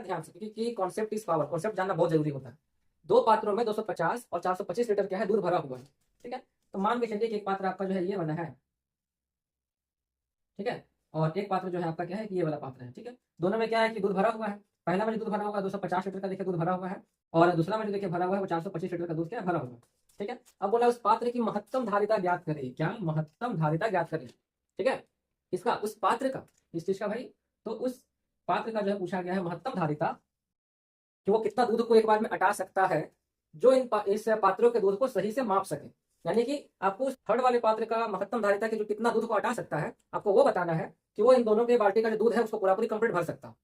ध्यान से, क्योंकि कॉन्सेप्ट इज पावर, कॉन्सेप्ट जानना बहुत जरूरी होता है। दो पात्रों में 250 और 425 लीटर क्या है, दूध भरा हुआ है। ठीक है, तो मान के चलिए कि एक पात्र आपका जो है ये वाला है, ठीक है, और एक पात्र जो है आपका क्या है कि ये वाला पात्र है। ठीक है, दोनों में क्या है कि दूध भरा हुआ है। पहला में जो दूध भरा हुआ है 250 लीटर का देखिए दूध भरा हुआ है, और दूसरा में जो देखिए भरा हुआ है वो 425 लीटर का दूध क्या है, भरा हुआ है। ठीक है, अब बोला उस पात्र की महत्तम धारिता ज्ञात करें। क्या? महत्तम धारिता ज्ञात करें। ठीक है, इसका, उस पात्र का, इस चीज का भाई, तो उस पात्र का जो है पूछा गया है महत्तम धारिता, कि वो कितना दूध को एक बार में अटा सकता है, जो इस पात्रों के दूध को सही से माप सके। यानी कि आपको उस थर्ड वाले पात्र का महत्तम धारिता के जो कितना दूध को हटा सकता है, आपको वो बताना है कि वो इन दोनों के बाल्टी का जो दूध है उसको पूरा पूरी कंप्लीट भर सकता है।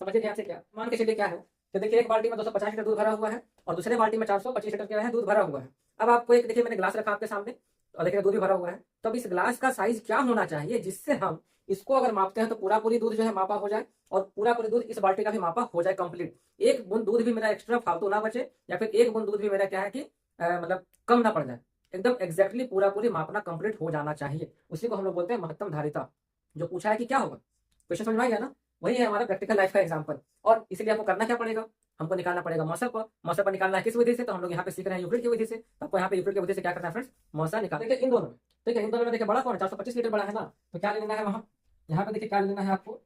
समझिए ध्यान से। क्या मान के चलिए क्या है कि देखिए एक बाल्टी में 250 लीटर दूध भरा हुआ है और दूसरे बाल्टी में 425 लीटर क्या है, दूध भरा हुआ है। अब आपको एक देखिए मैंने ग्लास रखा आपके सामने और देखिए दूध भी भरा हुआ है। तो अब इस ग्लास का साइज क्या होना चाहिए जिससे हम इसको अगर मापते हैं तो पूरा पूरी दूध जो है मापा हो जाए, और पूरा पूरी दूध इस बाल्टी का भी मापा हो जाए कंप्लीट। एक बूंद दूध भी मेरा एक्स्ट्रा फालतू ना बचे, या फिर एक बूंद दूध भी मेरा क्या है कि मतलब कम ना पड़ जाए। एकदम एग्जैक्टली पूरा पूरी मापना कंप्लीट हो जाना चाहिए। उसी को हम लोग बोलते हैं महत्तम धारिता। जो पूछा है कि क्या होगा, क्वेश्चन समझ में आ गया ना? वही है हमारा प्रैक्टिकल लाइफ का एग्जांपल। और इसलिए आपको करना क्या पड़ेगा, हमको निकालना पड़ेगा मौसा पर। मौसा पर निकालना है किस विधि से, तो हम लोग यहाँ पे सीख रहे हैं यूक्लिड की विधि से। तो आपको यहाँ पे यूक्लिड की विधि से क्या करना है फ्रेंड्स, मौसा निकाल। देखिए इन दोनों में, ठीक है, इन दोनों में देखिए बड़ा कौन है, 425 लीटर बड़ा है ना, तो क्या लेना है वहां, यहाँ पे देखिए क्या लेना है आपको,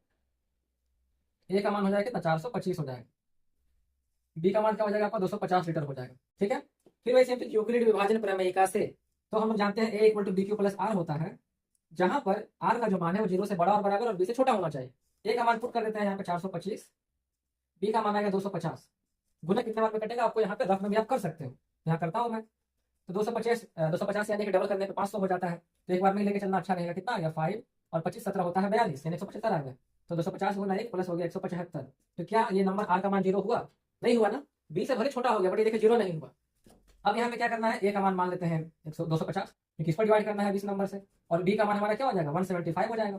ए का मान हो जाएगा कितना, 425 हो जाएगा, बी का मान क्या हो जाएगा आपका, 250 लीटर हो जाएगा। ठीक है, फिर वैसे यूक्लिड विभाजन प्रमेयिका से तो हम लोग जानते हैं A equal to B Q plus R होता है, जहां पर आर का जो मान है वो 0 से बड़ा और बराबर और बी से छोटा होना चाहिए। ए का मान पुट कर देते हैं यहाँ पे 425, बी का मान आएगा 250। गुना कितने बार में कटेगा आपको यहाँ पे रफ में भी आप कर सकते हो, यहाँ करता हूँ मैं। तो 250 यानी कि डबल करने पे 500 हो जाता है, तो एक बार में लेके चलना अच्छा रहेगा। कितना आ गया 5 और 25 17 होता है 42, यानी 175 आ गया। तो 250 गुना 1 प्लस हो गया 175। तो क्या ये नंबर आर का मान 0 हुआ? नहीं हुआ ना, बी से भले छोटा हो गया बट ये देखिए 0 नहीं हुआ। अब यहाँ पे क्या करना है, ए का मान मान लेते हैं 250, क्योंकि इस पर डिवाइड करना है 20 नंबर से, और बी का मान हमारा क्या हो जाएगा 175 हो जाएगा।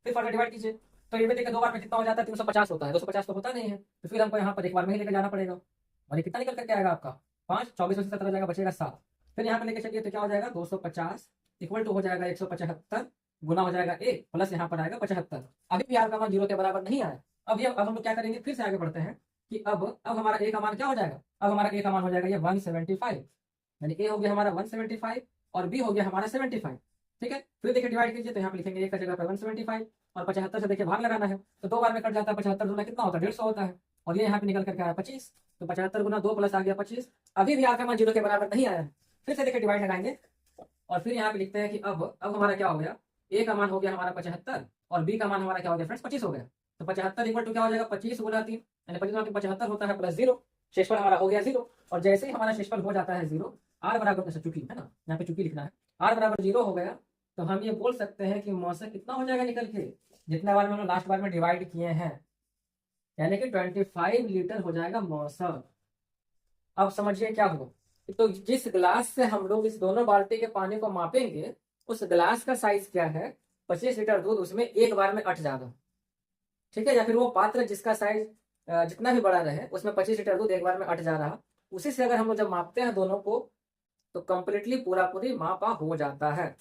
फिर फर्दर डिवाइड कीजिए, तो ये भी देखिए दो बार में कितना हो जाता है, 350 होता है, 250 तो होता नहीं है, तो फिर हमको यहाँ पर एक बार में ही लेकर जाना पड़ेगा। और ये कितना निकल करके आएगा आपका 5, 24 में से 17 जाएगा, बचेगा 7। फिर यहाँ पे लेके चलिए तो क्या हो जाएगा 250 इक्वल टू हो जाएगा 175 गुना हो जाएगा ए प्लस यहाँ पर आएगा 75। अभी भी आर का मान 0 के बराबर नहीं आया। अब हम लोग क्या करेंगे, फिर से आगे बढ़ते हैं कि अब हमारा ए का मान क्या हो जाएगा, अब हमारा ए का मान हो जाएगा ये 175, यानी ए हो गया हमारा 175 और बी हो गया हमारा 75। ठीक है, फिर देखिए डिवाइड कीजिए तो यहाँ पे लिखेंगे एक का जगह पर 175 और 75 से देखिए भाग लगाना है, तो दो बार में कट जाता है। 75 गुना कितना होता है 150 होता है, और ये यहाँ पे निकल करके आया 25, तो 75 गुना 2 प्लस आ गया 25। अभी भी आर का मान 0 के बराबर नहीं आया है। फिर से देखिए डिवाइड लगाएंगे और फिर यहाँ पे लिखते हैं कि अब हमारा क्या हो गया, ए का मान हो गया हमारा 75 और बी का मान हमारा क्या हो गया फ्रेंड्स 25 हो गया। तो 75 इक्वल टू क्या हो जाएगा 25 गुना 3, यानी 25 गुना 75 होता है प्लस 0, शेषफल हमारा हो गया 0। और जैसे ही हमारा शेषफल हो जाता है 0, आर बराबर चुकी है ना, यहाँ पे चुकी लिखना है, आर बराबर 0 हो गया, तो हम ये बोल सकते हैं कि मौसम कितना हो जाएगा निकल के, जितना बार में हम लास्ट बार में डिवाइड किए हैं, यानी कि 25 लीटर हो जाएगा मौसम। अब समझिए क्या हुआ, तो जिस ग्लास से हम लोग इस दोनों बाल्टी के पानी को मापेंगे, उस ग्लास का साइज क्या है, 25 लीटर दूध उसमें एक बार में अट जाएगा। ठीक है, या फिर वो पात्र जिसका साइज जितना भी बड़ा रहे उसमें 25 लीटर दूध एक बार में अट जा रहा, उसी से अगर हम लोग जब मापते हैं दोनों को, तो कंप्लीटली पूरा पूरी मापा हो जाता है।